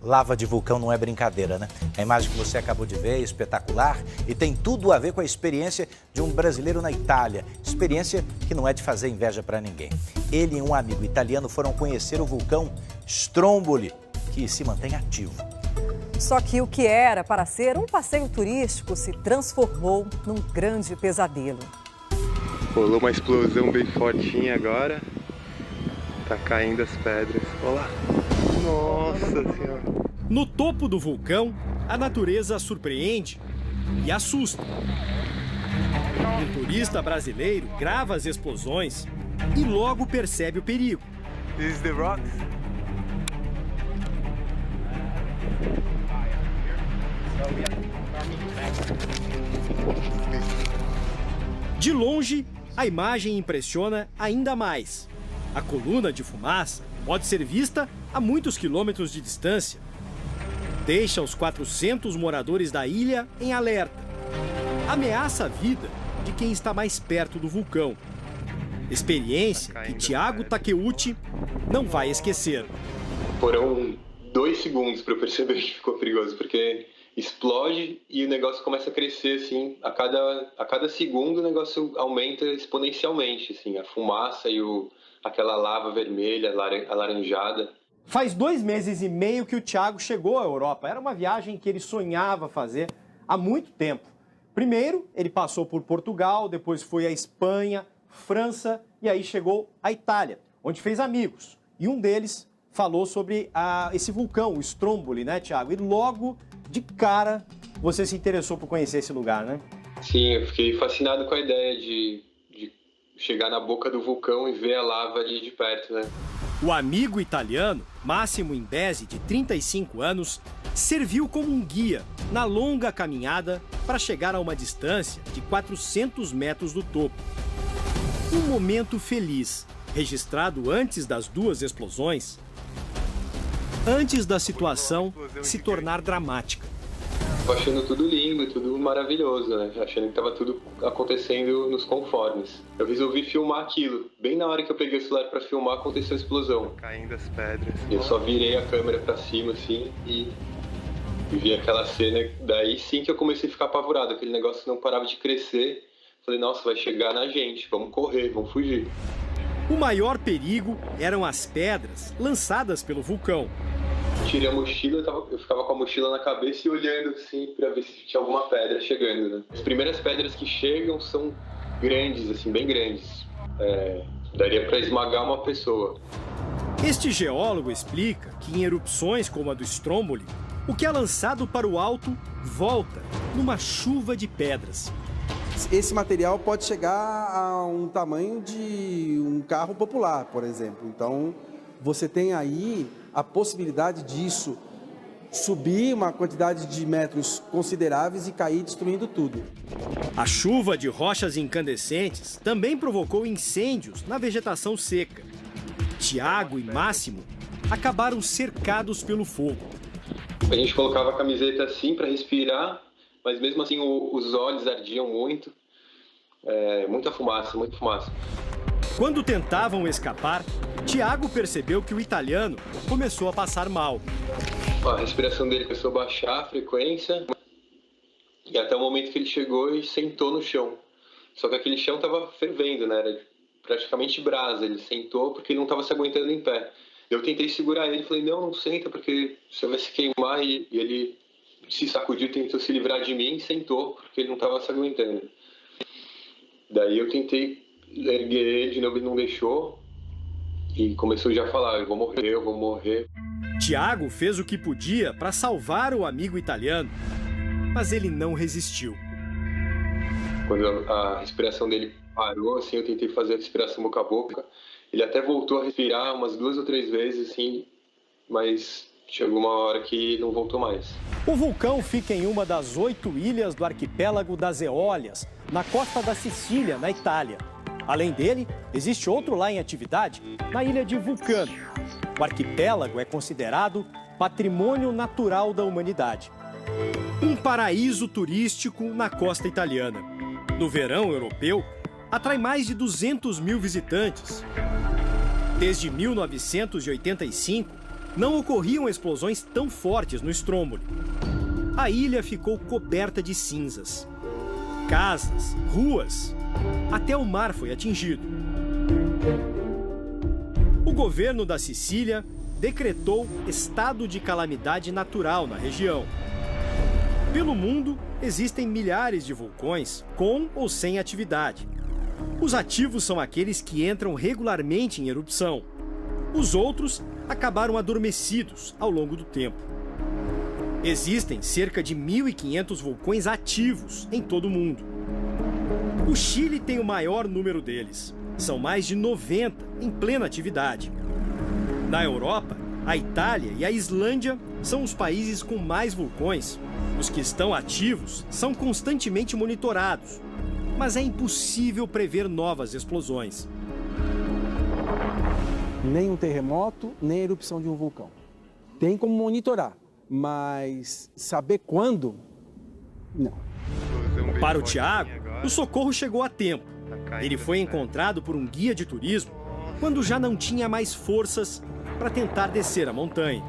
Lava de vulcão não é brincadeira, né? A imagem que você acabou de ver é espetacular e tem tudo a ver com a experiência de um brasileiro na Itália. Experiência que não é de fazer inveja para ninguém. Ele e um amigo italiano foram conhecer o vulcão Stromboli, que se mantém ativo. Só que o que era para ser um passeio turístico se transformou num grande pesadelo. Rolou uma explosão bem fortinha agora. Tá caindo as pedras. Olha lá. Nossa Senhora. No topo do vulcão, a natureza surpreende e assusta. Um turista brasileiro grava as explosões e logo percebe o perigo. This is the rocks. De longe, a imagem impressiona ainda mais. A coluna de fumaça pode ser vista a muitos quilômetros de distância. Deixa os 400 moradores da ilha em alerta. Ameaça a vida de quem está mais perto do vulcão. Experiência que Thiago Takeuchi não vai esquecer. Foram 2 segundos para eu perceber que ficou perigoso, porque explode e o negócio começa a crescer, assim, a cada segundo o negócio aumenta exponencialmente, assim, a fumaça e aquela lava vermelha, alaranjada. Faz 2 meses e meio que o Thiago chegou à Europa. Era uma viagem que ele sonhava fazer há muito tempo. Primeiro, ele passou por Portugal, depois foi à Espanha, França e aí chegou à Itália, onde fez amigos. E um deles falou sobre esse vulcão, o Stromboli, né, Thiago? E logo, de cara, você se interessou por conhecer esse lugar, né? Sim, eu fiquei fascinado com a ideia de chegar na boca do vulcão e ver a lava ali de perto, né? O amigo italiano, Massimo Imbesi, de 35 anos, serviu como um guia na longa caminhada para chegar a uma distância de 400 metros do topo. Um momento feliz, registrado antes das 2 explosões, antes da situação se tornar dramática. Tô achando tudo lindo, tudo maravilhoso, né? Achando que estava tudo acontecendo nos conformes. Eu resolvi filmar aquilo. Bem na hora que eu peguei o celular para filmar, aconteceu a explosão. Caindo as pedras. Eu só virei a câmera para cima, assim, e vi aquela cena. Daí sim que eu comecei a ficar apavorado. Aquele negócio não parava de crescer. Falei, nossa, vai chegar na gente. Vamos correr, vamos fugir. O maior perigo eram as pedras lançadas pelo vulcão. Tirei a mochila, eu ficava com a mochila na cabeça e olhando assim para ver se tinha alguma pedra chegando, né? As primeiras pedras que chegam são grandes, assim, bem grandes. Daria para esmagar uma pessoa. Este geólogo explica que em erupções como a do Stromboli, o que é lançado para o alto volta numa chuva de pedras. Esse material pode chegar a um tamanho de um carro popular, por exemplo. Então, você tem aí a possibilidade disso subir uma quantidade de metros consideráveis e cair destruindo tudo. A chuva de rochas incandescentes também provocou incêndios na vegetação seca. Thiago e Máximo acabaram cercados pelo fogo. A gente colocava a camiseta assim para respirar, mas mesmo assim os olhos ardiam muito. Muita fumaça, muita fumaça. Quando tentavam escapar, Thiago percebeu que o italiano começou a passar mal. A respiração dele começou a baixar a frequência e até o momento que ele chegou e sentou no chão. Só que aquele chão estava fervendo, né? Era praticamente brasa. Ele sentou porque ele não estava se aguentando em pé. Eu tentei segurar ele, falei, não senta porque você vai se queimar. E ele se sacudiu, tentou se livrar de mim e sentou porque ele não estava se aguentando. Daí eu tentei erguer ele de novo, ele não deixou. E começou já a falar, eu vou morrer. Thiago fez o que podia para salvar o amigo italiano, mas ele não resistiu. Quando a respiração dele parou, assim, eu tentei fazer a respiração boca a boca. Ele até voltou a respirar umas 2 ou 3 vezes, assim, mas chegou uma hora que não voltou mais. O vulcão fica em uma das 8 ilhas do arquipélago das Eólias, na costa da Sicília, na Itália. Além dele, existe outro lá em atividade, na ilha de Vulcano. O arquipélago é considerado patrimônio natural da humanidade. Um paraíso turístico na costa italiana. No verão europeu, atrai mais de 200 mil visitantes. Desde 1985, não ocorriam explosões tão fortes no Stromboli. A ilha ficou coberta de cinzas. Casas, ruas, até o mar foi atingido. O governo da Sicília decretou estado de calamidade natural na região. Pelo mundo, existem milhares de vulcões com ou sem atividade. Os ativos são aqueles que entram regularmente em erupção. Os outros acabaram adormecidos ao longo do tempo. Existem cerca de 1.500 vulcões ativos em todo o mundo. O Chile tem o maior número deles. São mais de 90 em plena atividade. Na Europa, a Itália e a Islândia são os países com mais vulcões. Os que estão ativos são constantemente monitorados, mas é impossível prever novas explosões. Nem um terremoto, nem a erupção de um vulcão. Tem como monitorar, mas saber quando? Não. Para o Thiago, o socorro chegou a tempo. Ele foi encontrado por um guia de turismo quando já não tinha mais forças para tentar descer a montanha.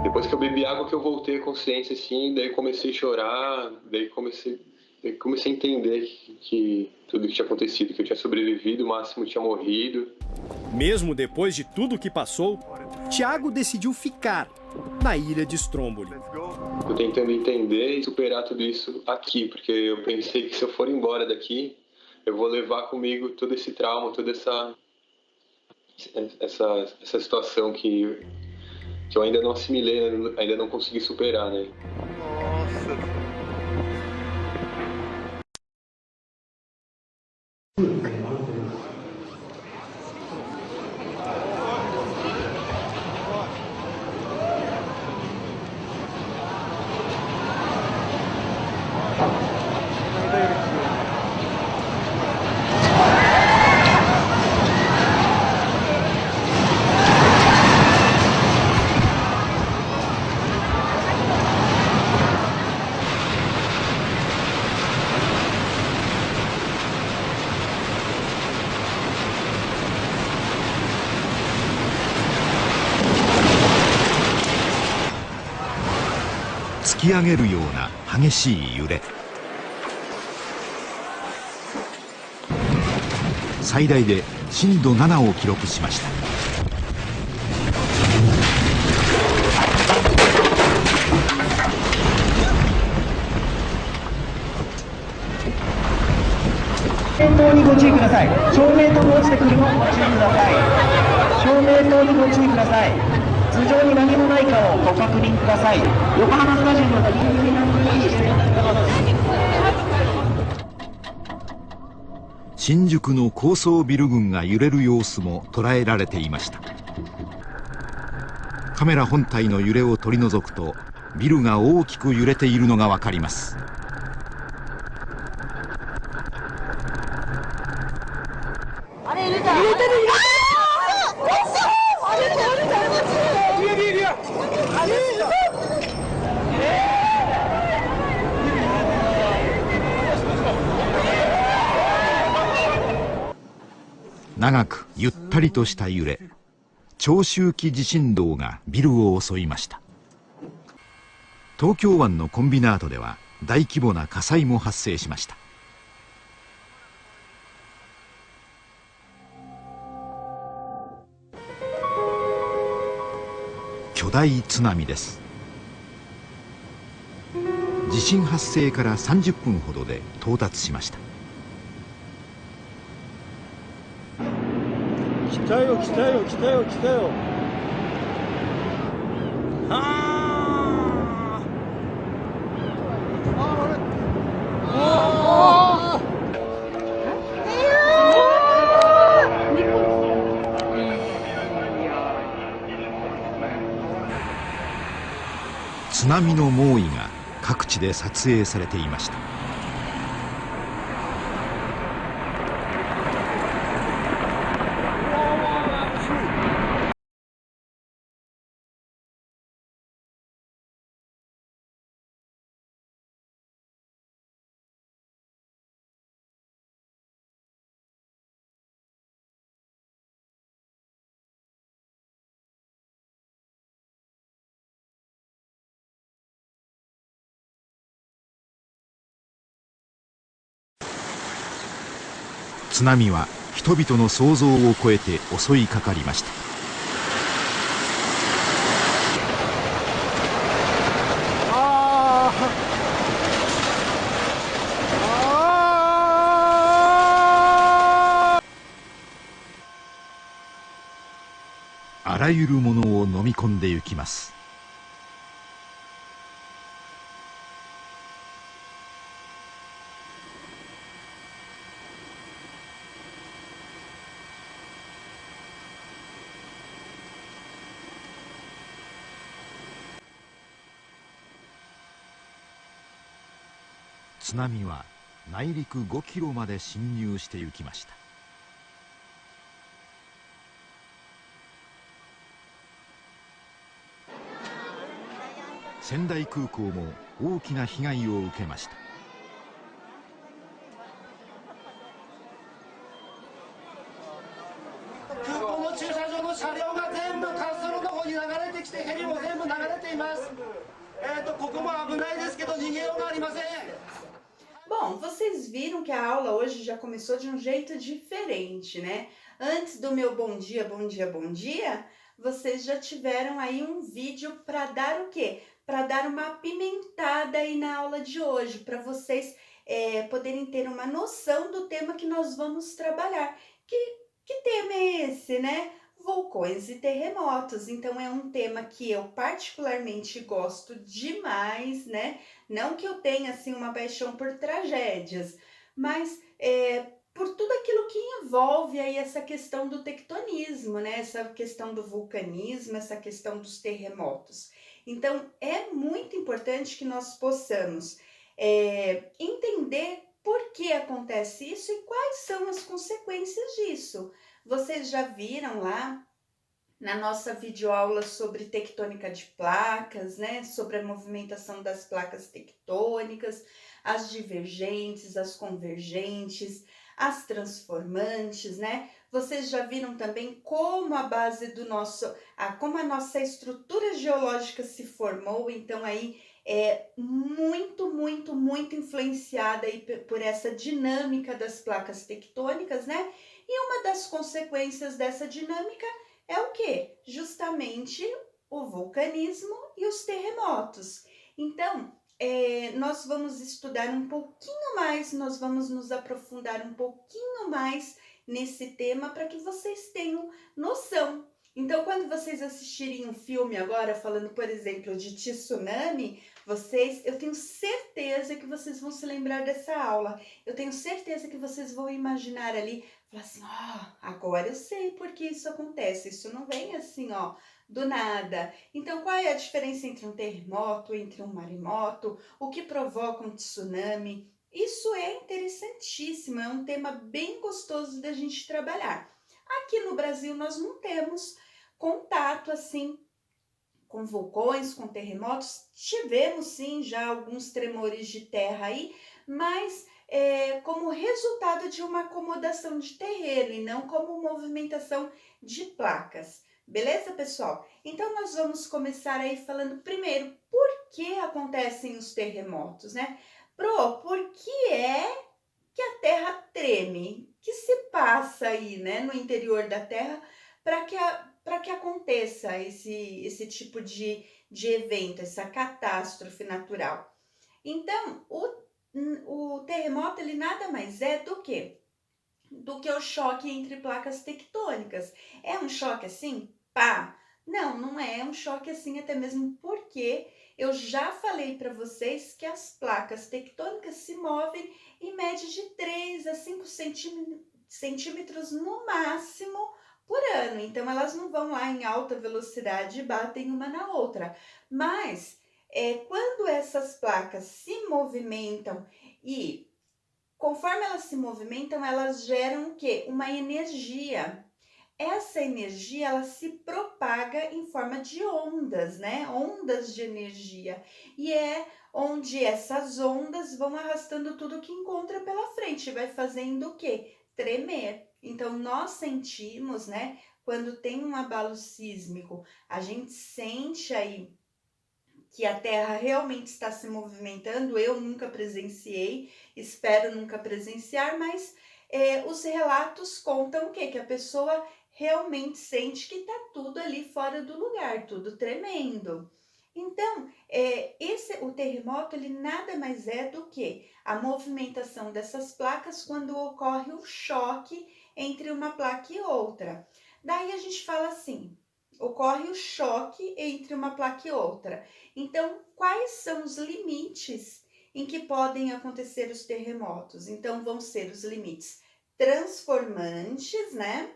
Depois que eu bebi água que eu voltei à consciência, assim, daí comecei a chorar, daí comecei a entender que tudo que tinha acontecido, que eu tinha sobrevivido, o máximo tinha morrido. Mesmo depois de tudo o que passou, Thiago decidiu ficar na ilha de Stromboli. Tô tentando entender e superar tudo isso aqui, porque eu pensei que se eu for embora daqui, eu vou levar comigo todo esse trauma, toda essa situação que eu ainda não assimilei, ainda não consegui superar, né? Nossa. 突き上げるような激しい揺れ。最大で震度7を記録しました。照明灯にご注意ください。照明灯が落ちてくるのをご注意ください。照明灯にご注意ください。頭上に何もないかをご確認ください。横浜スタジアムのギリギリの位置で新宿の高層ビル群が揺れる様子も捉えられていました。カメラ本体の揺れを取り除くとビルが大きく揺れているのが分かります。長くゆったりとした揺れ、長周期地震動がビルを襲いました。東京湾のコンビナートでは大規模な火災も発生しました。巨大津波です。地震発生から30分ほどで到達しました。来たよ来たよ来たよ来たよ。はあ。津波の猛威が各地で撮影されていました。津波は人々の想像を超えて襲いかかりました。あらゆるものを飲み込んでゆきます。津波は内陸5キロまで侵入してゆきました。仙台空港も大きな被害を受けました。空港の駐車場の車両が全部滑走路の方に流れてきて、ヘリも全部流れています。ここも危ないですけど逃げようがありません。Bom, vocês viram que a aula hoje já começou de um jeito diferente, né? Antes do meu bom dia, bom dia, bom dia, vocês já tiveram aí um vídeo para dar o quê? Para dar uma apimentada aí na aula de hoje, para vocês poderem ter uma noção do tema que nós vamos trabalhar. Que tema é esse, né? Vulcões e terremotos. Então é um tema que eu particularmente gosto demais, né? Não que eu tenha assim uma paixão por tragédias, mas por tudo aquilo que envolve aí essa questão do tectonismo, né? Essa questão do vulcanismo, essa questão dos terremotos. Então é muito importante que nós possamos entender por que acontece isso e quais são as consequências disso. Vocês já viram lá na nossa videoaula sobre tectônica de placas, né? Sobre a movimentação das placas tectônicas, as divergentes, as convergentes, as transformantes, né? Vocês já viram também como a base do como a nossa estrutura geológica se formou, então aí é muito, muito, muito influenciada aí por essa dinâmica das placas tectônicas, né? E uma das consequências dessa dinâmica é o quê? Justamente o vulcanismo e os terremotos. Então, nós vamos estudar um pouquinho mais, nós vamos nos aprofundar um pouquinho mais nesse tema para que vocês tenham noção. Então, quando vocês assistirem um filme agora falando, por exemplo, de tsunami, eu tenho certeza que vocês vão se lembrar dessa aula. Eu tenho certeza que vocês vão imaginar ali, falar assim, agora eu sei por que isso acontece. Isso não vem assim, do nada. Então, qual é a diferença entre um terremoto, entre um maremoto? O que provoca um tsunami? Isso é interessantíssimo, é um tema bem gostoso da gente trabalhar. Aqui no Brasil nós não temos contato assim com vulcões, com terremotos. Tivemos sim já alguns tremores de terra aí, mas como resultado de uma acomodação de terreno e não como movimentação de placas. Beleza, pessoal? Então nós vamos começar aí falando primeiro por que acontecem os terremotos, né? Por que é que a Terra treme? O que se passa aí, né, no interior da Terra para que aconteça esse tipo de evento, essa catástrofe natural? Então, o terremoto, ele nada mais é do que o choque entre placas tectônicas. É um choque assim? Pá! Não, não é um choque assim, até mesmo porque eu já falei para vocês que as placas tectônicas se movem em média de 3 a 5 centímetros no máximo por ano. Então, elas não vão lá em alta velocidade e batem uma na outra. Mas, quando essas placas se movimentam e, conforme elas se movimentam, elas geram o quê? Uma energia. Essa energia, ela se propaga em forma de ondas, né? Ondas de energia. E é onde essas ondas vão arrastando tudo que encontra pela frente. Vai fazendo o quê? Tremer. Então, nós sentimos, né? Quando tem um abalo sísmico, a gente sente aí que a Terra realmente está se movimentando. Eu nunca presenciei, espero nunca presenciar, mas os relatos contam o quê? Que a pessoa realmente sente que está tudo ali fora do lugar, tudo tremendo. Então, o terremoto, ele nada mais é do que a movimentação dessas placas quando ocorre o choque entre uma placa e outra. Daí a gente fala assim, ocorre o choque entre uma placa e outra. Então, quais são os limites em que podem acontecer os terremotos? Então, vão ser os limites transformantes, né?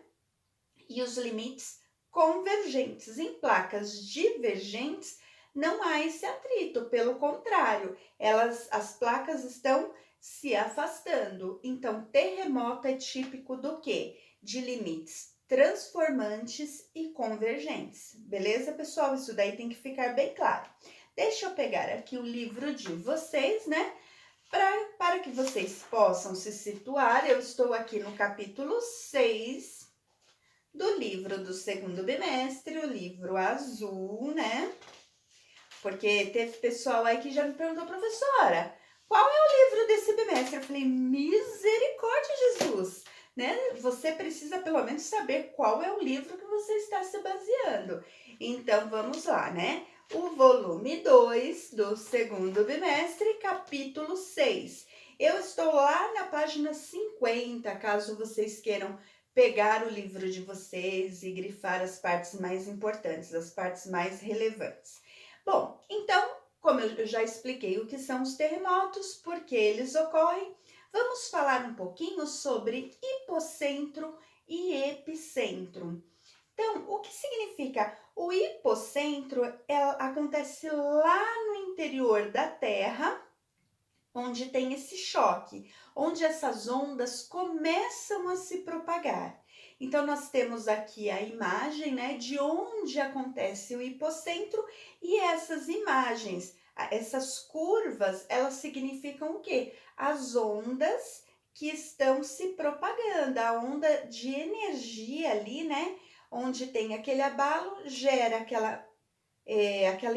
E os limites convergentes. Em placas divergentes, não há esse atrito, pelo contrário, as placas estão se afastando. Então, terremoto é típico do quê? De limites transformantes e convergentes. Beleza, pessoal? Isso daí tem que ficar bem claro. Deixa eu pegar aqui o livro de vocês, né? Para que vocês possam se situar, eu estou aqui no capítulo 6 do livro do segundo bimestre, o livro azul, né? Porque teve pessoal aí que já me perguntou, professora, qual é o livro desse bimestre? Eu falei, misericórdia, Jesus, né? Você precisa pelo menos saber qual é o livro que você está se baseando. Então, vamos lá, né? O volume 2 do segundo bimestre, capítulo 6. Eu estou lá na página 50, caso vocês queiram pegar o livro de vocês e grifar as partes mais importantes, as partes mais relevantes. Bom, então, como eu já expliquei o que são os terremotos, por que eles ocorrem, vamos falar um pouquinho sobre hipocentro e epicentro. Então, o que significa? O hipocentro acontece lá no interior da Terra, onde tem esse choque, onde essas ondas começam a se propagar. Então, nós temos aqui a imagem, né, de onde acontece o hipocentro, e essas imagens, essas curvas, elas significam o quê? As ondas que estão se propagando, a onda de energia ali, né, onde tem aquele abalo, gera aquela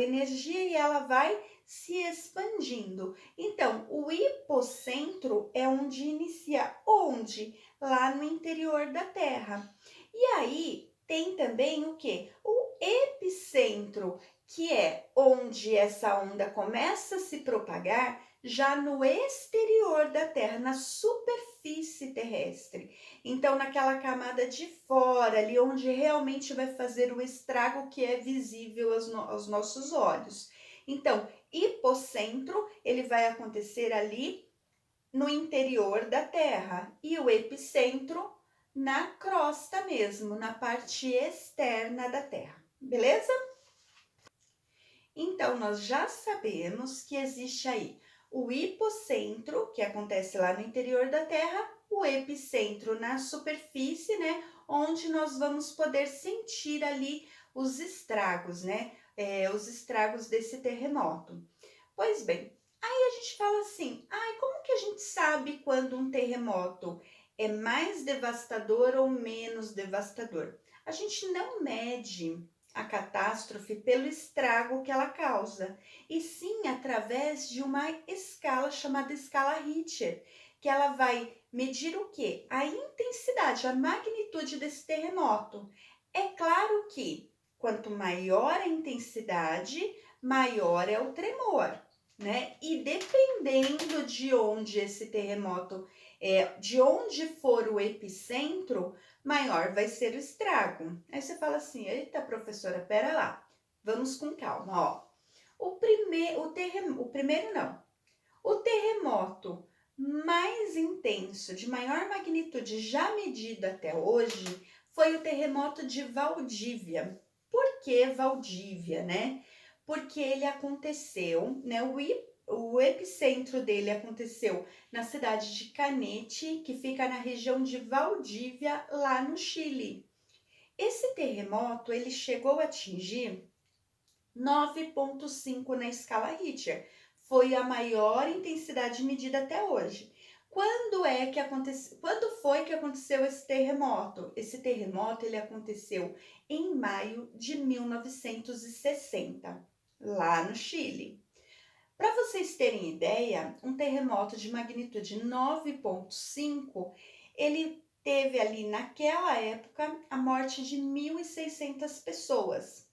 energia e ela vai se expandindo. Então, o hipocentro é onde inicia, onde? Lá no interior da Terra. E aí, tem também o quê? O epicentro, que é onde essa onda começa a se propagar, já no exterior da Terra, na superfície terrestre. Então, naquela camada de fora, ali onde realmente vai fazer o estrago que é visível aos nossos olhos. Então, hipocentro, ele vai acontecer ali no interior da Terra, e o epicentro na crosta mesmo, na parte externa da Terra. Beleza? Então, nós já sabemos que existe aí o hipocentro, que acontece lá no interior da Terra, o epicentro na superfície, né? Onde nós vamos poder sentir ali os estragos, né? Os estragos desse terremoto. Pois bem, aí a gente fala assim, como que a gente sabe quando um terremoto é mais devastador ou menos devastador? A gente não mede a catástrofe pelo estrago que ela causa, e sim através de uma escala chamada escala Richter, que ela vai medir o quê? A intensidade, a magnitude desse terremoto. É claro que quanto maior a intensidade, maior é o tremor, né? E dependendo de onde esse terremoto de onde for o epicentro, maior vai ser o estrago. Aí você fala assim, eita professora, pera lá, vamos com calma, ó. O terremoto mais intenso, de maior magnitude já medido até hoje, foi o terremoto de Valdívia. Por que Valdívia, né? Porque ele aconteceu, né? O epicentro dele aconteceu na cidade de Canete, que fica na região de Valdívia, lá no Chile. Esse terremoto, ele chegou a atingir 9,5 na escala Richter. Foi a maior intensidade medida até hoje. Quando foi que aconteceu esse terremoto? Esse terremoto, ele aconteceu em maio de 1960, lá no Chile. Para vocês terem ideia, um terremoto de magnitude 9,5, ele teve ali naquela época a morte de 1.600 pessoas.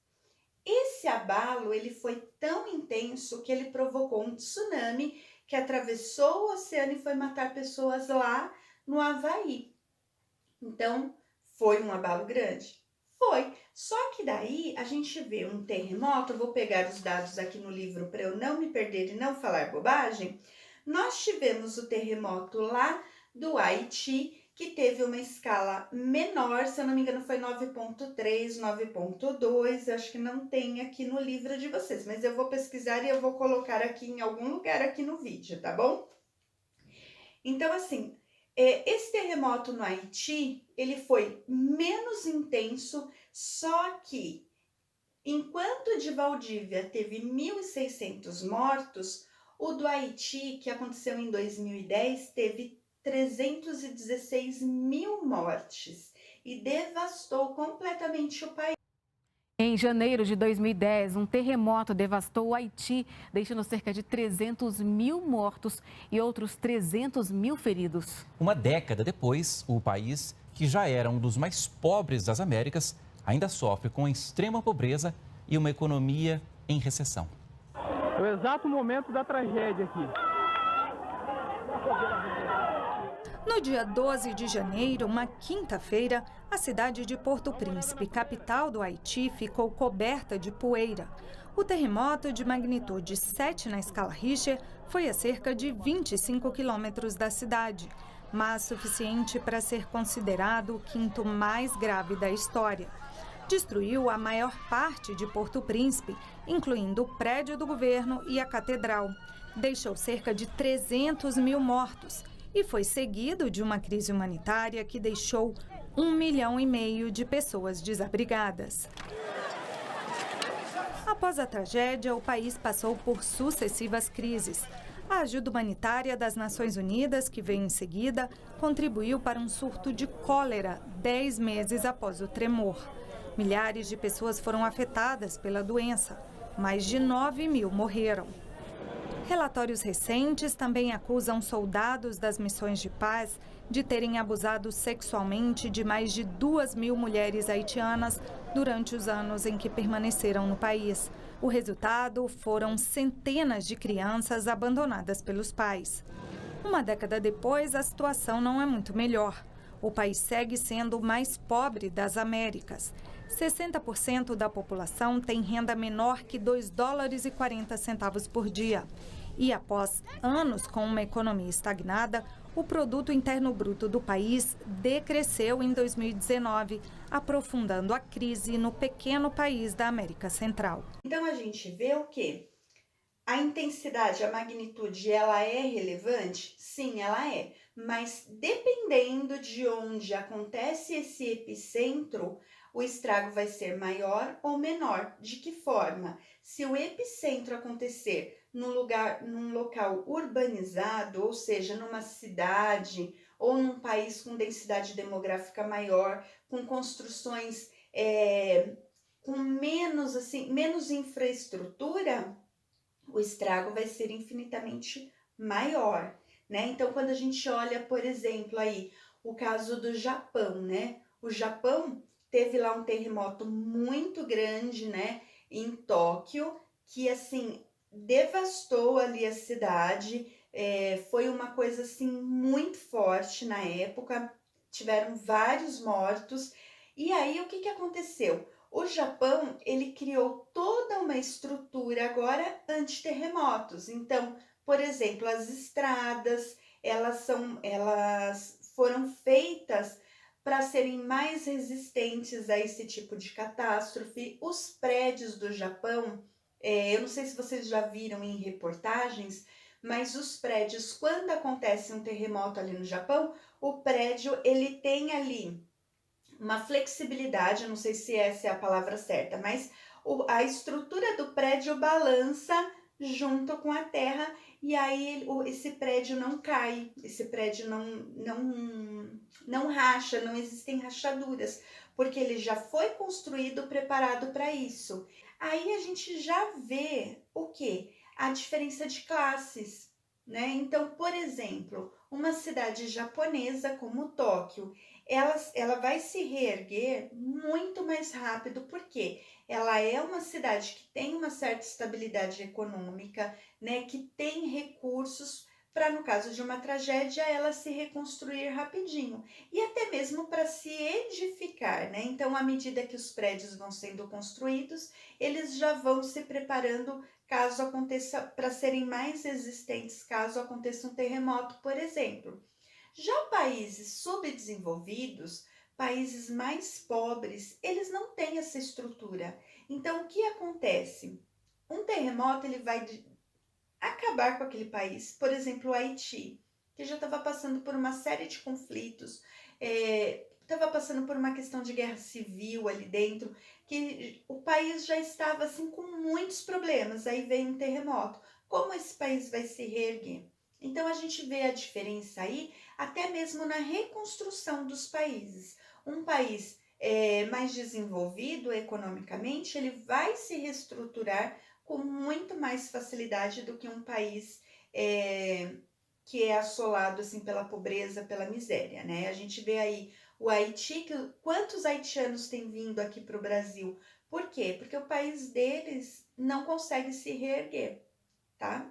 Esse abalo ele foi tão intenso que ele provocou um tsunami que atravessou o oceano e foi matar pessoas lá no Havaí. Então, foi um abalo grande? Foi. Só que daí a gente vê um terremoto, eu vou pegar os dados aqui no livro para eu não me perder e não falar bobagem. Nós tivemos o terremoto lá do Haiti, que teve uma escala menor, se eu não me engano foi 9.3, 9.2, acho que não tem aqui no livro de vocês, mas eu vou pesquisar e eu vou colocar aqui em algum lugar aqui no vídeo, tá bom? Então, assim, esse terremoto no Haiti, ele foi menos intenso, só que enquanto o de Valdívia teve 1.600 mortos, o do Haiti, que aconteceu em 2010, teve 316 mil mortes e devastou completamente o país. Em janeiro de 2010, um terremoto devastou o Haiti, deixando cerca de 300 mil mortos e outros 300 mil feridos. Uma década depois, o país, que já era um dos mais pobres das Américas, ainda sofre com extrema pobreza e uma economia em recessão. É o exato momento da tragédia aqui. No dia 12 de janeiro, uma quinta-feira, a cidade de Porto Príncipe, capital do Haiti, ficou coberta de poeira. O terremoto, de magnitude 7 na escala Richter, foi a cerca de 25 quilômetros da cidade, mas suficiente para ser considerado o quinto mais grave da história. Destruiu a maior parte de Porto Príncipe, incluindo o prédio do governo e a catedral. Deixou cerca de 300 mil mortos. E foi seguido de uma crise humanitária que deixou 1,5 milhão de pessoas desabrigadas. Após a tragédia, o país passou por sucessivas crises. A ajuda humanitária das Nações Unidas, que veio em seguida, contribuiu para um surto de cólera 10 meses após o tremor. Milhares de pessoas foram afetadas pela doença. Mais de 9 mil morreram. Relatórios recentes também acusam soldados das missões de paz de terem abusado sexualmente de mais de 2.000 mulheres haitianas durante os anos em que permaneceram no país. O resultado foram centenas de crianças abandonadas pelos pais. Uma década depois, a situação não é muito melhor. O país segue sendo o mais pobre das Américas. 60% da população tem renda menor que $2,40 por dia. E após anos com uma economia estagnada, o produto interno bruto do país decresceu em 2019, aprofundando a crise no pequeno país da América Central. Então a gente vê o quê? A intensidade, a magnitude, ela é relevante? Sim, ela é. Mas dependendo de onde acontece esse epicentro, o estrago vai ser maior ou menor. De que forma? Se o epicentro acontecer num local urbanizado, ou seja, numa cidade ou num país com densidade demográfica maior, com construções com menos infraestrutura, o estrago vai ser infinitamente maior, né? Então, quando a gente olha, por exemplo, aí o caso do Japão, né? O Japão teve lá um terremoto muito grande, né? Em Tóquio, que assim devastou ali a cidade. Foi uma coisa assim muito forte na época. Tiveram vários mortos. E aí o que aconteceu? O Japão, ele criou toda uma estrutura agora anti-terremotos. Então, por exemplo, as estradas, elas foram feitas para serem mais resistentes a esse tipo de catástrofe. Os prédios do Japão, eu não sei se vocês já viram em reportagens, mas os prédios, quando acontece um terremoto ali no Japão, o prédio ele tem ali uma flexibilidade, eu não sei se essa é a palavra certa, mas a estrutura do prédio balança junto com a terra e aí esse prédio não cai, esse prédio não racha, não existem rachaduras, porque ele já foi construído preparado para isso. Aí a gente já vê o quê? A diferença de classes, né? Então, por exemplo, uma cidade japonesa como Tóquio, ela vai se reerguer muito mais rápido, porque ela é uma cidade que tem uma certa estabilidade econômica, né, que tem recursos para, no caso de uma tragédia, ela se reconstruir rapidinho. E até mesmo para se edificar, né? Então, à medida que os prédios vão sendo construídos, eles já vão se preparando caso aconteça, para serem mais resistentes caso aconteça um terremoto, por exemplo. Já países subdesenvolvidos, países mais pobres, eles não têm essa estrutura. Então, o que acontece? Um terremoto ele vai acabar com aquele país. Por exemplo, o Haiti, que já estava passando por uma série de conflitos, estava passando por uma questão de guerra civil ali dentro, que o país já estava assim com muitos problemas. Aí vem um terremoto. Como esse país vai se reerguer? Então a gente vê a diferença aí, até mesmo na reconstrução dos países. Um país mais desenvolvido economicamente, ele vai se reestruturar com muito mais facilidade do que um país que é assolado assim pela pobreza, pela miséria, né? A gente vê aí o Haiti, quantos haitianos têm vindo aqui para o Brasil? Por quê? Porque o país deles não consegue se reerguer, tá?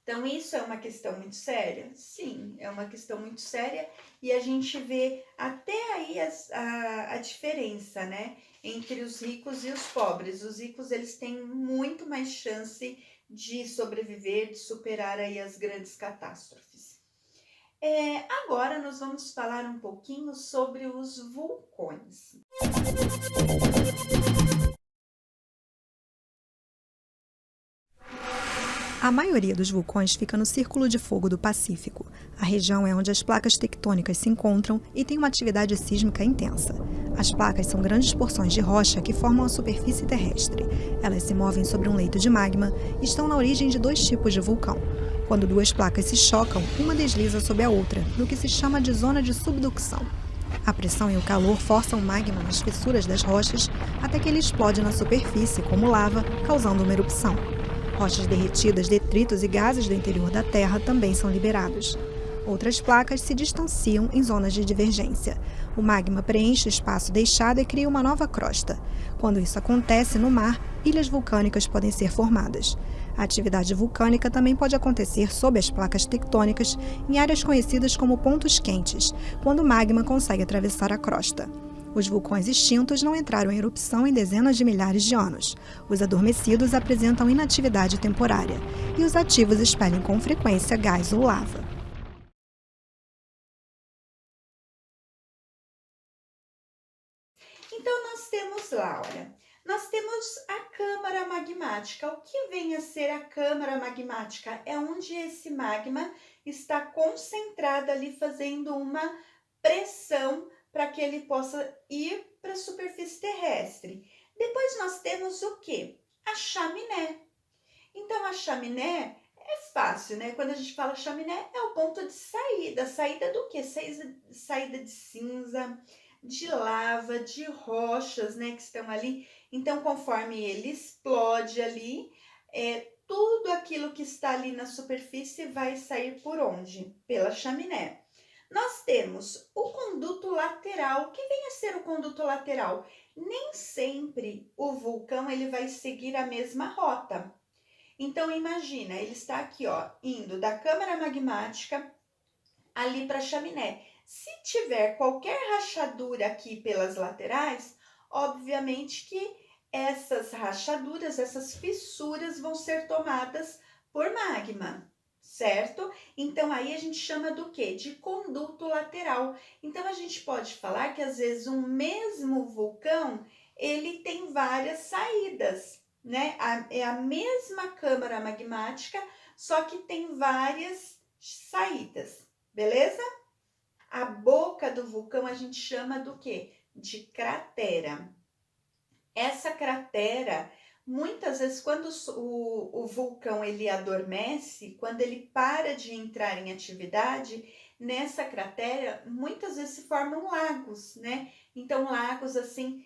Então, isso é uma questão muito séria? Sim, é uma questão muito séria, e a gente vê até aí a diferença, né, entre os ricos e os pobres. Os ricos, eles têm muito mais chance de sobreviver, de superar aí as grandes catástrofes. Agora nós vamos falar um pouquinho sobre os vulcões. A maioria dos vulcões fica no Círculo de Fogo do Pacífico. A região é onde as placas tectônicas se encontram e tem uma atividade sísmica intensa. As placas são grandes porções de rocha que formam a superfície terrestre. Elas se movem sobre um leito de magma e estão na origem de dois tipos de vulcão. Quando duas placas se chocam, uma desliza sob a outra, no que se chama de zona de subducção. A pressão e o calor forçam o magma nas fissuras das rochas até que ele explode na superfície como lava, causando uma erupção. Rochas derretidas, detritos e gases do interior da Terra também são liberados. Outras placas se distanciam em zonas de divergência. O magma preenche o espaço deixado e cria uma nova crosta. Quando isso acontece no mar, ilhas vulcânicas podem ser formadas. A atividade vulcânica também pode acontecer sob as placas tectônicas em áreas conhecidas como pontos quentes, quando o magma consegue atravessar a crosta. Os vulcões extintos não entraram em erupção em dezenas de milhares de anos. Os adormecidos apresentam inatividade temporária e os ativos expelem com frequência gás ou lava. Então nós temos lá, olha, nós temos a câmara magmática. O que vem a ser a câmara magmática? É onde esse magma está concentrado ali, fazendo uma pressão para que ele possa ir para a superfície terrestre. Depois nós temos o quê? A chaminé. Então a chaminé é fácil, né? Quando a gente fala chaminé, é o ponto de saída. Saída do quê? Saída de cinza, de lava, de rochas, né, que estão ali. Então, conforme ele explode ali, tudo aquilo que está ali na superfície vai sair por onde? Pela chaminé. Nós temos o conduto lateral. O que vem a ser o conduto lateral? Nem sempre o vulcão ele vai seguir a mesma rota. Então, imagina, ele está aqui, ó, indo da câmara magmática ali para a chaminé. Se tiver qualquer rachadura aqui pelas laterais, obviamente que essas rachaduras, essas fissuras vão ser tomadas por magma, certo? Então aí a gente chama do quê? De conduto lateral. Então a gente pode falar que às vezes um mesmo vulcão, ele tem várias saídas, né? É a mesma câmara magmática, só que tem várias saídas, beleza? A boca do vulcão a gente chama do quê? De cratera. Essa cratera, muitas vezes, quando o vulcão ele adormece, quando ele para de entrar em atividade, nessa cratera, muitas vezes se formam lagos, né? Então, lagos assim,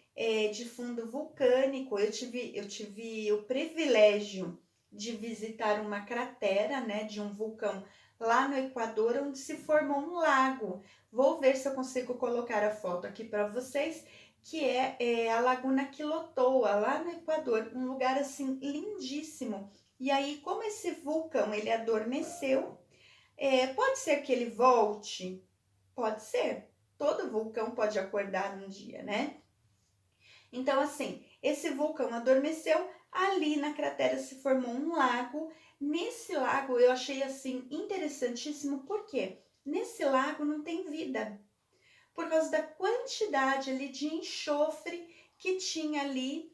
de fundo vulcânico. Eu tive o privilégio de visitar uma cratera, né, de um vulcão lá no Equador, onde se formou um lago. Vou ver se eu consigo colocar a foto aqui para vocês, que é a Laguna Quilotoa, lá no Equador, um lugar assim lindíssimo. E aí, como esse vulcão ele adormeceu, pode ser que ele volte? Pode ser. Todo vulcão pode acordar um dia, né? Então, assim, esse vulcão adormeceu, ali na cratera se formou um lago. Nesse lago eu achei, assim, interessantíssimo, porque nesse lago não tem vida, por causa da quantidade ali de enxofre que tinha ali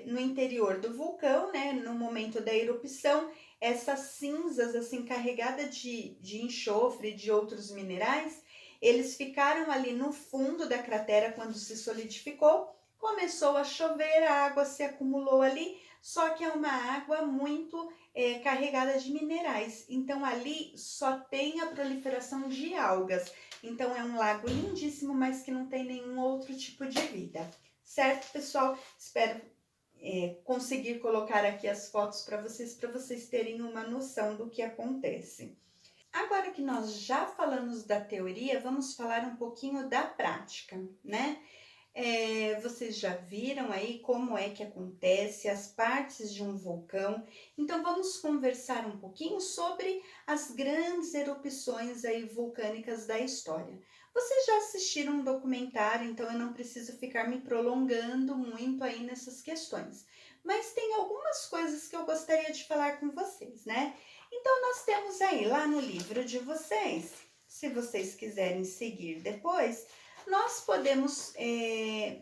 no interior do vulcão, né? No momento da erupção, essas cinzas, assim, carregadas de enxofre e de outros minerais, eles ficaram ali no fundo da cratera quando se solidificou, começou a chover, a água se acumulou ali, só que é uma água muito carregada de minerais. Então ali só tem a proliferação de algas. Então é um lago lindíssimo, mas que não tem nenhum outro tipo de vida. Certo, pessoal? Espero conseguir colocar aqui as fotos para vocês terem uma noção do que acontece. Agora que nós já falamos da teoria, vamos falar um pouquinho da prática, né? Vocês já viram aí como é que acontece as partes de um vulcão. Então vamos conversar um pouquinho sobre as grandes erupções aí vulcânicas da história. Vocês já assistiram um documentário, então eu não preciso ficar me prolongando muito aí nessas questões. Mas tem algumas coisas que eu gostaria de falar com vocês, né? Então nós temos aí lá no livro de vocês, se vocês quiserem seguir depois, nós podemos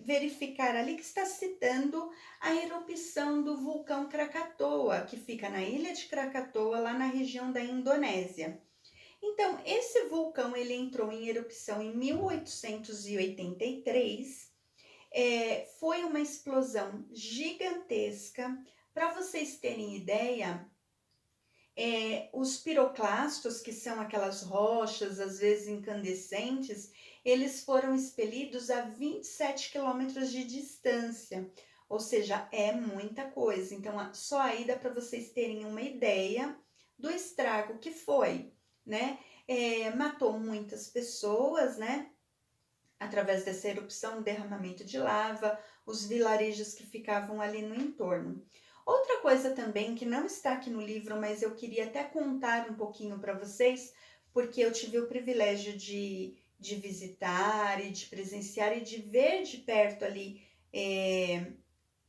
verificar ali que está citando a erupção do vulcão Krakatoa, que fica na ilha de Krakatoa, lá na região da Indonésia. Então, esse vulcão ele entrou em erupção em 1883, foi uma explosão gigantesca. Para vocês terem ideia, os piroclastos, que são aquelas rochas, às vezes incandescentes, eles foram expelidos a 27 quilômetros de distância, ou seja, é muita coisa. Então, só aí dá para vocês terem uma ideia do estrago que foi, né? Matou muitas pessoas, né? Através dessa erupção, derramamento de lava, os vilarejos que ficavam ali no entorno. Outra coisa também que não está aqui no livro, mas eu queria até contar um pouquinho para vocês, porque eu tive o privilégio de visitar e de presenciar e de ver de perto ali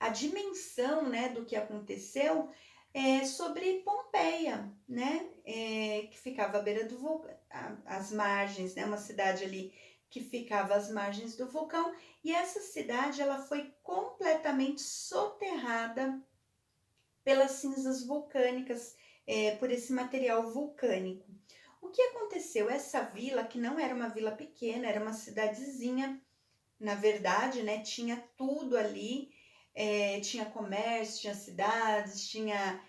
a dimensão, né, do que aconteceu sobre Pompeia, né, que ficava à beira do vulcão, às margens, né, uma cidade ali que ficava às margens do vulcão, e essa cidade ela foi completamente soterrada pelas cinzas vulcânicas, por esse material vulcânico. O que aconteceu? Essa vila, que não era uma vila pequena, era uma cidadezinha, na verdade, né, tinha tudo ali, tinha comércio, tinha cidades, tinha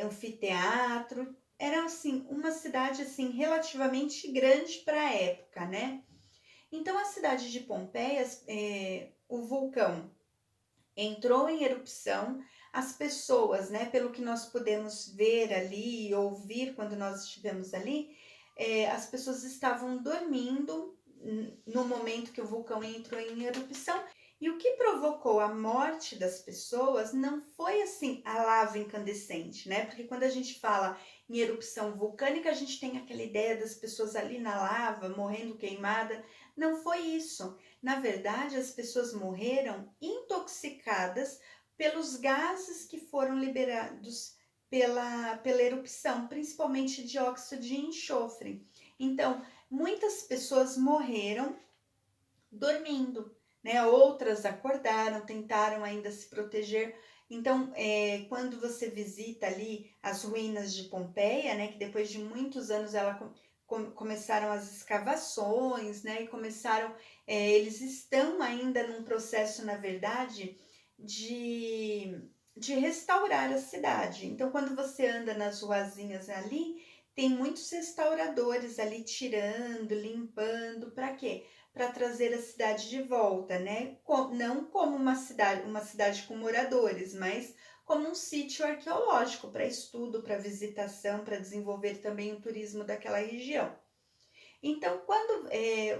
anfiteatro, era assim, uma cidade assim, relativamente grande para a época, né? Então a cidade de Pompeia, o vulcão entrou em erupção, as pessoas, né, pelo que nós podemos ver ali e ouvir quando nós estivemos ali, as pessoas estavam dormindo no momento que o vulcão entrou em erupção, e o que provocou a morte das pessoas não foi assim a lava incandescente, né? Porque quando a gente fala em erupção vulcânica, a gente tem aquela ideia das pessoas ali na lava, morrendo queimada. Não foi isso. Na verdade, as pessoas morreram intoxicadas pelos gases que foram liberados pela erupção, principalmente dióxido de enxofre. Então, muitas pessoas morreram dormindo, né? Outras acordaram, tentaram ainda se proteger. Então, quando você visita ali as ruínas de Pompeia, né, que depois de muitos anos começaram as escavações, né, e começaram, eles estão ainda num processo, na verdade, de restaurar a cidade. Então, quando você anda nas ruazinhas ali, tem muitos restauradores ali tirando, limpando, para quê? Para trazer a cidade de volta, né? Não como uma cidade com moradores, mas como um sítio arqueológico para estudo, para visitação, para desenvolver também o turismo daquela região. Então, quando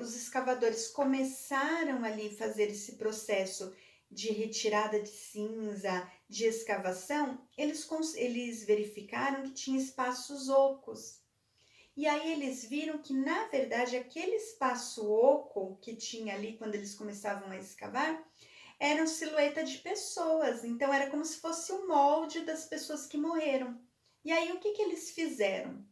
os escavadores começaram ali a fazer esse processo de retirada de cinza, de escavação, eles verificaram que tinha espaços ocos. E aí eles viram que, na verdade, aquele espaço oco que tinha ali quando eles começavam a escavar, eram silhueta de pessoas. Então, era como se fosse o molde das pessoas que morreram. E aí, o que eles fizeram?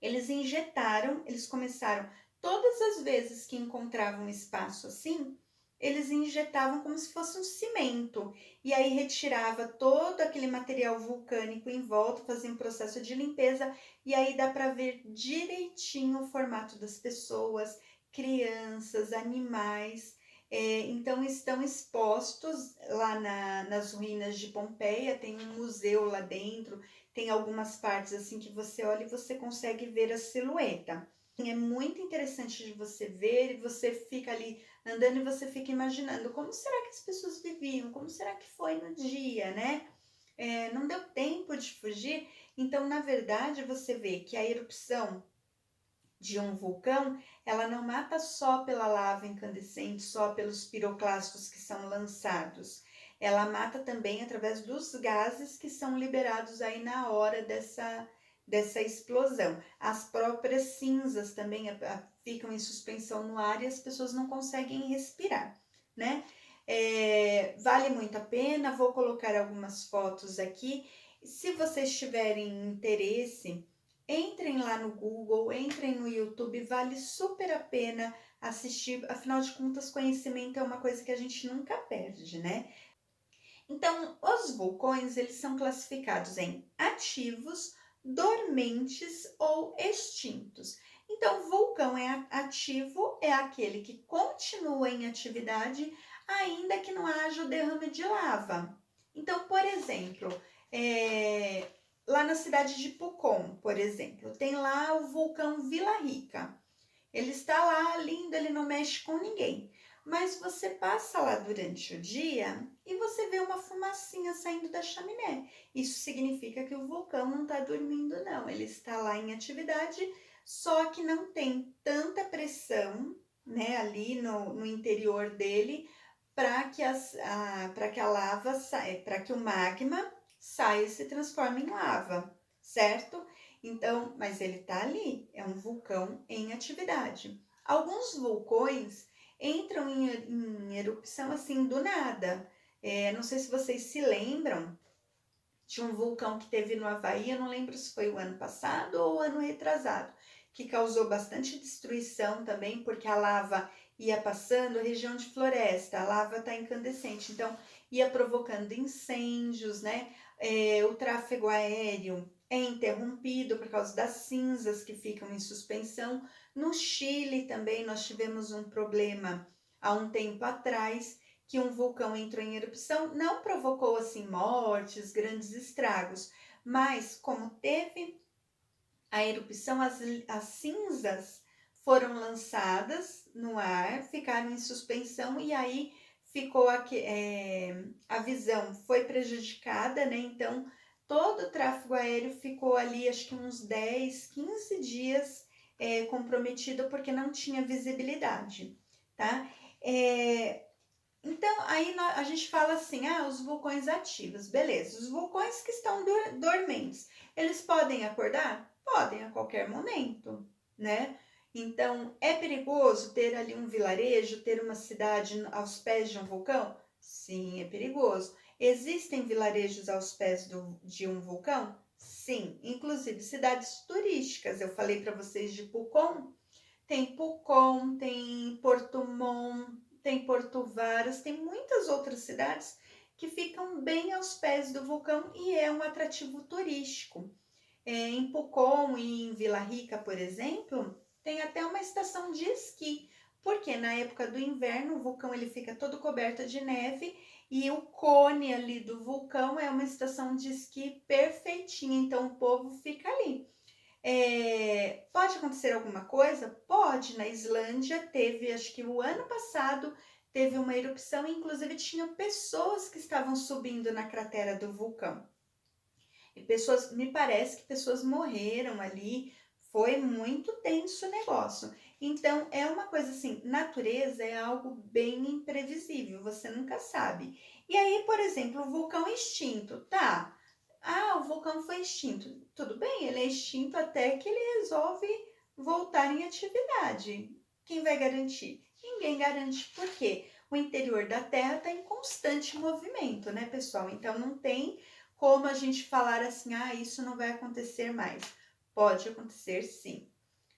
Eles começaram, todas as vezes que encontravam um espaço assim, eles injetavam como se fosse um cimento, e aí retirava todo aquele material vulcânico em volta, fazia um processo de limpeza, e aí dá para ver direitinho o formato das pessoas, crianças, animais. Então estão expostos lá nas ruínas de Pompeia, tem um museu lá dentro, tem algumas partes assim que você olha e você consegue ver a silhueta. É muito interessante de você ver, e você fica ali andando e você fica imaginando como será que as pessoas viviam, como será que foi no dia, né? Não deu tempo de fugir, então na verdade você vê que a erupção de um vulcão, ela não mata só pela lava incandescente, só pelos piroclastos que são lançados. Ela mata também através dos gases que são liberados aí na hora dessa explosão. As próprias cinzas também ficam em suspensão no ar e as pessoas não conseguem respirar, né? Vale muito a pena, vou colocar algumas fotos aqui. Se vocês tiverem interesse, entrem lá no Google, entrem no YouTube, vale super a pena assistir, afinal de contas, conhecimento é uma coisa que a gente nunca perde, né? Então, os vulcões, eles são classificados em ativos, dormentes ou extintos. Então, vulcão ativo é aquele que continua em atividade, ainda que não haja o derrame de lava. Então, por exemplo, lá na cidade de Pucón, por exemplo, tem lá o vulcão Vila Rica. Ele está lá lindo, ele não mexe com ninguém. Mas você passa lá durante o dia e você vê uma fumacinha saindo da chaminé. Isso significa que o vulcão não está dormindo, não. Ele está lá em atividade, só que não tem tanta pressão, né, ali no interior dele para que a lava saia, para que o magma saia e se transforme em lava, certo? Então, mas ele está ali, é um vulcão em atividade. Alguns vulcões entram em erupção assim do nada. Não sei se vocês se lembram de um vulcão que teve no Havaí, eu não lembro se foi o ano passado ou o ano retrasado, que causou bastante destruição também, porque a lava ia passando, região de floresta, a lava está incandescente, então ia provocando incêndios, né? O tráfego aéreo é interrompido por causa das cinzas que ficam em suspensão. No Chile também nós tivemos um problema há um tempo atrás, que um vulcão entrou em erupção, não provocou assim mortes, grandes estragos, mas como teve a erupção, as cinzas foram lançadas no ar, ficaram em suspensão e aí ficou a visão foi prejudicada, né? Então todo o tráfego aéreo ficou ali, acho que uns 10, 15 dias comprometido porque não tinha visibilidade, tá? Então, aí a gente fala assim, os vulcões ativos, beleza. Os vulcões que estão dormentes, eles podem acordar? Podem, a qualquer momento, né? Então, é perigoso ter ali um vilarejo, ter uma cidade aos pés de um vulcão? Sim, é perigoso. Existem vilarejos aos pés de um vulcão? Sim, inclusive cidades turísticas. Eu falei para vocês de Pucón. Tem Pucón, tem Porto Montt, tem Porto Varas, tem muitas outras cidades que ficam bem aos pés do vulcão e é um atrativo turístico. Em Pucón e em Vila Rica, por exemplo, tem até uma estação de esqui, porque na época do inverno o vulcão ele fica todo coberto de neve e o cone ali do vulcão é uma estação de esqui perfeitinha, então o povo fica ali. Pode acontecer alguma coisa? Pode. Na Islândia teve, acho que o ano passado, teve uma erupção e inclusive tinham pessoas que estavam subindo na cratera do vulcão. E pessoas, me parece que pessoas morreram ali, foi muito tenso o negócio. Então, é uma coisa assim, natureza é algo bem imprevisível, você nunca sabe. E aí, por exemplo, o vulcão extinto, tá? Ah, o vulcão foi extinto. Tudo bem, ele é extinto até que ele resolve voltar em atividade. Quem vai garantir? Ninguém garante. Por quê? O interior da Terra está em constante movimento, né, pessoal? Então, não tem como a gente falar assim, ah, isso não vai acontecer mais. Pode acontecer sim.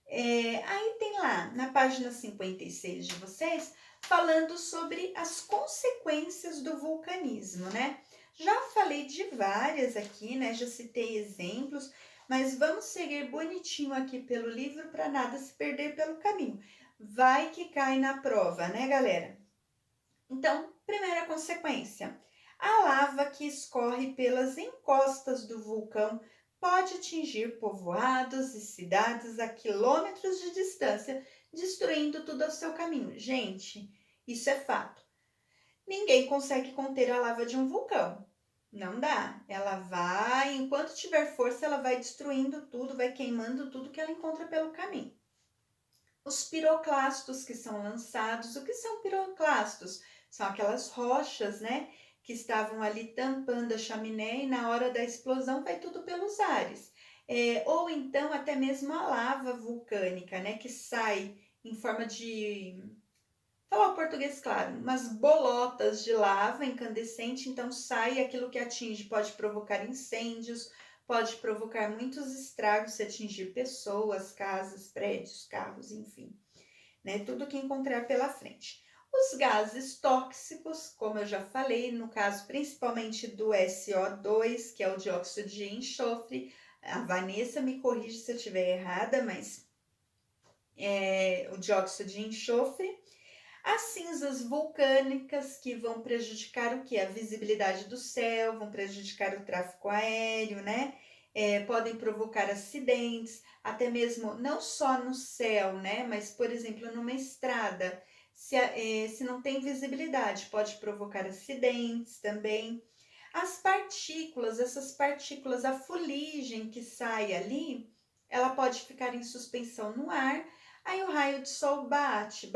Aí tem lá, na página 56 de vocês, falando sobre as consequências do vulcanismo, né? Já falei de várias aqui, né? Já citei exemplos, mas vamos seguir bonitinho aqui pelo livro para nada se perder pelo caminho. Vai que cai na prova, né, galera? Então, primeira consequência. A lava que escorre pelas encostas do vulcão pode atingir povoados e cidades a quilômetros de distância, destruindo tudo ao seu caminho. Gente, isso é fato. Ninguém consegue conter a lava de um vulcão. Não dá. Ela vai, enquanto tiver força, ela vai destruindo tudo, vai queimando tudo que ela encontra pelo caminho. Os piroclastos que são lançados. O que são piroclastos? São aquelas rochas, né, que estavam ali tampando a chaminé e na hora da explosão vai tudo pelos ares. Ou então até mesmo a lava vulcânica, né, que sai em forma de, falar o português claro, umas bolotas de lava incandescente, então sai aquilo que atinge, pode provocar incêndios, pode provocar muitos estragos se atingir pessoas, casas, prédios, carros, enfim, né, tudo que encontrar pela frente. Os gases tóxicos, como eu já falei, no caso principalmente do SO2, que é o dióxido de enxofre. A Vanessa me corrige se eu estiver errada, mas o dióxido de enxofre. As cinzas vulcânicas, que vão prejudicar o quê? A visibilidade do céu, vão prejudicar o tráfego aéreo, né? Podem provocar acidentes, até mesmo não só no céu, né? Mas, por exemplo, numa estrada. Se não tem visibilidade, pode provocar acidentes também. As partículas, essas partículas, a fuligem que sai ali, ela pode ficar em suspensão no ar. Aí o raio de sol bate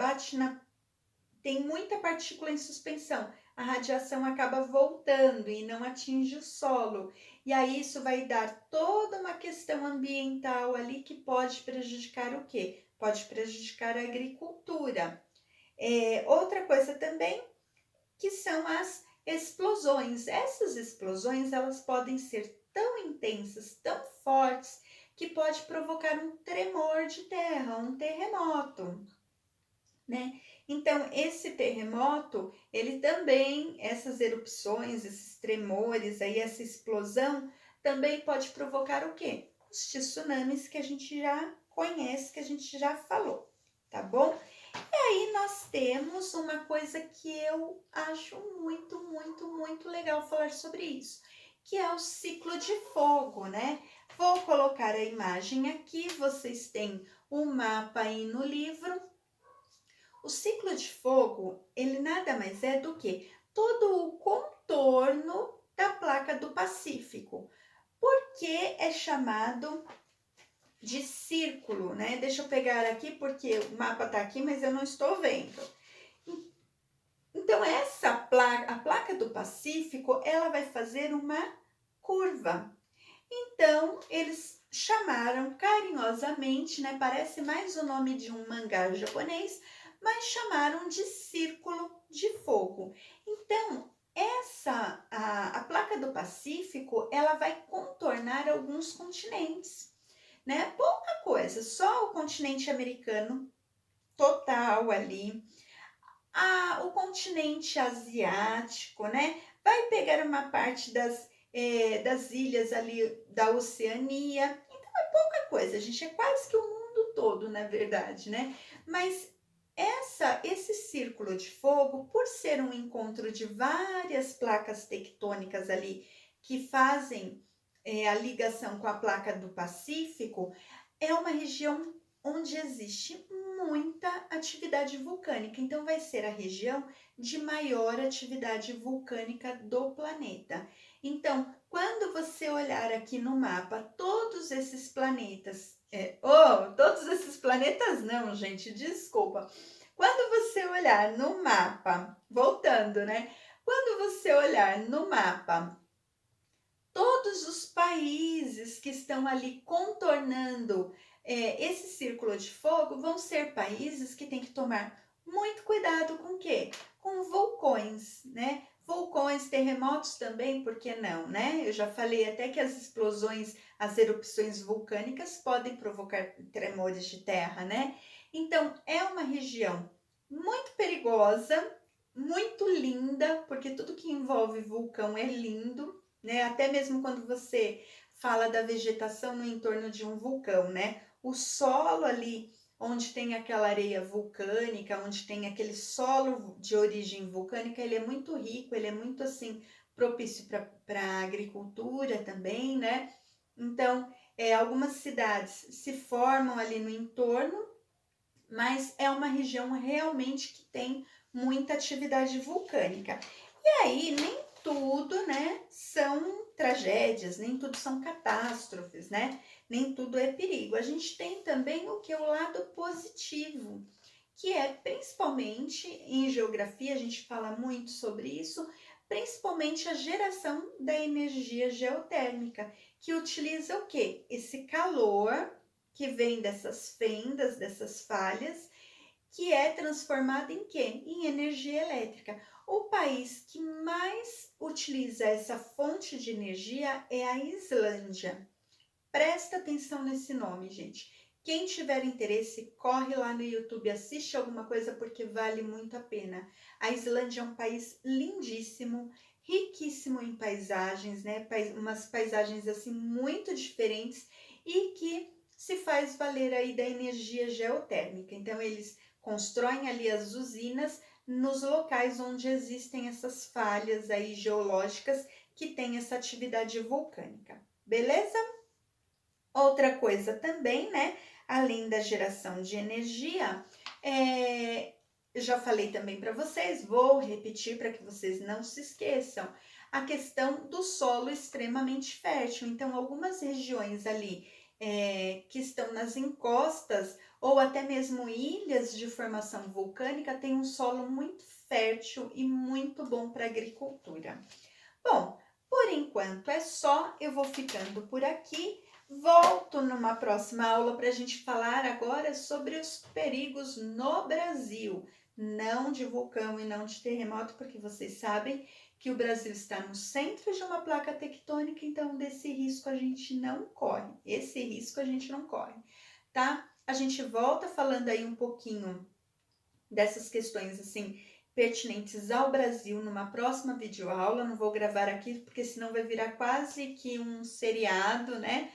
tem muita partícula em suspensão. A radiação acaba voltando e não atinge o solo. E aí isso vai dar toda uma questão ambiental ali que pode prejudicar o quê? Pode prejudicar a agricultura. Outra coisa também, que são as explosões. Essas explosões, elas podem ser tão intensas, tão fortes, que pode provocar um tremor de terra, um terremoto, né? Então, esse terremoto, ele também, essas erupções, esses tremores, aí, essa explosão, também pode provocar o quê? Os tsunamis que a gente já conhece, que a gente já falou, tá bom? E aí nós temos uma coisa que eu acho muito, muito, muito legal falar sobre isso, que é o ciclo de fogo, né? Vou colocar a imagem aqui, vocês têm o mapa aí no livro. O ciclo de fogo, ele nada mais é do que todo o contorno da placa do Pacífico. Por que é chamado de círculo, né? Deixa eu pegar aqui, porque o mapa tá aqui, mas eu não estou vendo. Então, a placa do Pacífico, ela vai fazer uma curva. Então, eles chamaram carinhosamente, né? Parece mais o nome de um mangá japonês, mas chamaram de círculo de fogo. Então, a placa do Pacífico, ela vai contornar alguns continentes, né? Pouca coisa, só o continente americano total ali, o continente asiático, né? Vai pegar uma parte das ilhas ali da Oceania. Então é pouca coisa, gente, é quase que o mundo todo, na verdade, né? Mas esse círculo de fogo, por ser um encontro de várias placas tectônicas ali que fazem a ligação com a placa do Pacífico, é uma região onde existe muita atividade vulcânica. Então, vai ser a região de maior atividade vulcânica do planeta. Então, quando você olhar aqui no mapa todos esses planetas, todos esses planetas não, gente, desculpa. Quando você olhar no mapa, voltando, né? Quando você olhar no mapa todos os países que estão ali contornando esse círculo de fogo, vão ser países que tem que tomar muito cuidado com o quê? Com vulcões, né? Vulcões, terremotos também, por que não, né? Eu já falei até que as explosões, as erupções vulcânicas podem provocar tremores de terra, né? Então, é uma região muito perigosa, muito linda, porque tudo que envolve vulcão é lindo, né? Até mesmo quando você fala da vegetação no entorno de um vulcão, né? O solo ali, onde tem aquela areia vulcânica, onde tem aquele solo de origem vulcânica, ele é muito rico, ele é muito, assim, propício para a agricultura também, né? Então, algumas cidades se formam ali no entorno, mas é uma região realmente que tem muita atividade vulcânica. E aí, nem tudo, né, são tragédias, nem tudo são catástrofes, né? Nem tudo é perigo. A gente tem também o lado positivo, que é principalmente em geografia, a gente fala muito sobre isso, principalmente a geração da energia geotérmica, que utiliza o quê? Esse calor que vem dessas fendas, dessas falhas, que é transformado em quê? Em energia elétrica. O país que mais utiliza essa fonte de energia é a Islândia. Presta atenção nesse nome, gente. Quem tiver interesse, corre lá no YouTube, assiste alguma coisa porque vale muito a pena. A Islândia é um país lindíssimo, riquíssimo em paisagens, né? Umas paisagens assim muito diferentes e que se faz valer aí da energia geotérmica. Então, eles constroem ali as usinas nos locais onde existem essas falhas aí geológicas que tem essa atividade vulcânica. Beleza? Outra coisa também, né? Além da geração de energia, eu já falei também para vocês, vou repetir para que vocês não se esqueçam, a questão do solo extremamente fértil. Então, algumas regiões ali que estão nas encostas ou até mesmo ilhas de formação vulcânica têm um solo muito fértil e muito bom para a agricultura. Bom, por enquanto é só, eu vou ficando por aqui. Volto numa próxima aula para a gente falar agora sobre os perigos no Brasil, não de vulcão e não de terremoto, porque vocês sabem que o Brasil está no centro de uma placa tectônica, então desse risco a gente não corre, esse risco a gente não corre, tá? A gente volta falando aí um pouquinho dessas questões, assim, pertinentes ao Brasil numa próxima videoaula. Não vou gravar aqui, porque senão vai virar quase que um seriado, né?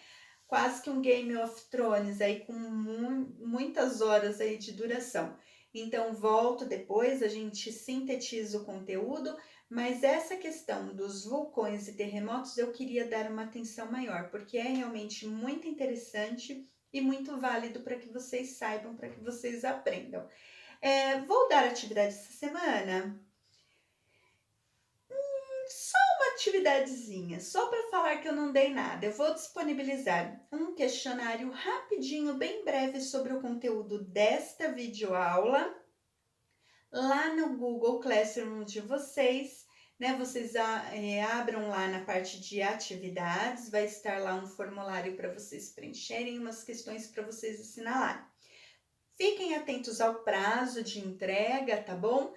Quase que um Game of Thrones aí com muitas horas aí de duração. Então, volto depois, a gente sintetiza o conteúdo, mas essa questão dos vulcões e terremotos eu queria dar uma atenção maior, porque é realmente muito interessante e muito válido para que vocês saibam, para que vocês aprendam. Vou dar atividade essa semana? Só uma atividadezinha, só para falar que eu não dei nada. Eu vou disponibilizar um questionário rapidinho, bem breve, sobre o conteúdo desta videoaula lá no Google Classroom de vocês, né? Vocês abram lá na parte de atividades, vai estar lá um formulário para vocês preencherem, umas questões para vocês assinalarem. Fiquem atentos ao prazo de entrega, tá bom?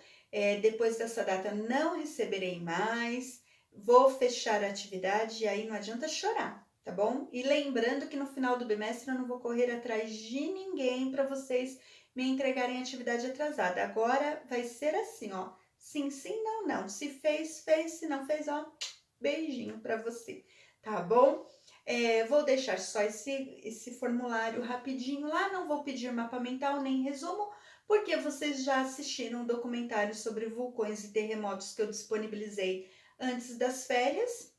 Depois dessa data não receberei mais, vou fechar a atividade e aí não adianta chorar, tá bom? E lembrando que no final do bimestre eu não vou correr atrás de ninguém para vocês me entregarem atividade atrasada. Agora vai ser assim, ó, sim, sim, não, não. Se fez, fez, se não fez, ó, beijinho para você, tá bom? Vou deixar só esse formulário rapidinho lá, não vou pedir mapa mental nem resumo, porque vocês já assistiram um documentário sobre vulcões e terremotos que eu disponibilizei antes das férias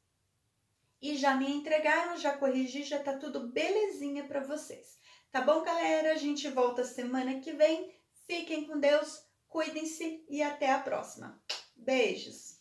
e já me entregaram, já corrigi, já tá tudo belezinha para vocês, Tá bom, galera? A gente volta semana que vem. Fiquem com Deus, cuidem-se e até a próxima. Beijos!